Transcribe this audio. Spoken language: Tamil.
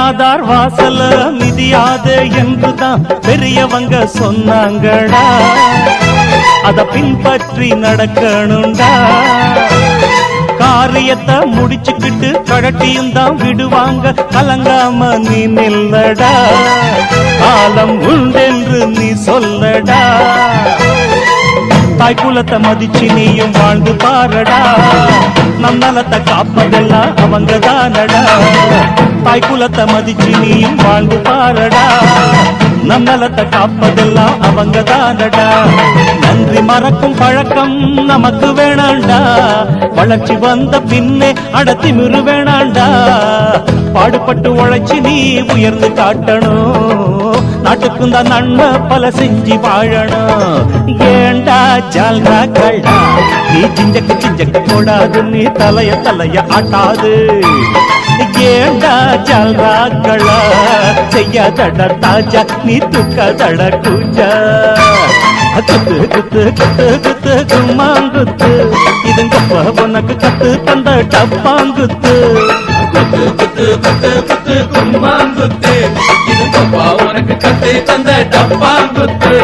மிதியாதார் வாசல மிதியாத என்றுதான் பெரியவங்க சொன்னாங்கடா. அத பின்பற்றி நடக்கணும்டா. காரியத்தை முடிச்சுக்கிட்டு கழட்டியும் தான் விடுவாங்க. கலங்காம நீ நில்லடா. காலம் உண்டென்று நீ சொல்லடா. தாய் குலத்தை மதிச்சு நீயும் வாழ்ந்து பாரடா. நம் நலத்தை காப்பதெல்லாம் அவங்க தானடா. தாய் குலத்தை மதிச்சு நீயும் வாழ்ந்து பாரடா. நம் நலத்தை காப்பதெல்லாம் அவங்க தானடா. நன்றி மறக்கும் பழக்கம் நமக்கு வேணாண்டா. வளர்ச்சி வந்த பின்னே அடத்தி மிரு வேணாண்டா. பாடுபட்டு உழைச்சி நீ உயர்ந்து காட்டணும். நாட்டுக்கும் தான் நன்மை பல செஞ்சு வாழணும். ஏண்டா ஜால்ரா கள்ளா நீ சிஞ்சக்க கூடாது. நீ தலைய ஆட்டாது. ஏண்டா ஜால்ரா கள்ளா செய்யாதட தாஜா. நீ துக்காதட கூஜா. குத்து குத்து குத்து குத்து கும்மாங்குத்து. இதுங்கப்ப உனக்கு கத்து தந்த டப்பாங்குத்து. குத்து குத்து குத்து குத்து கும்மாங்குத்து. இதுங்கப்பா உனக்கு கத்து தந்த டப்பாங்குத்து.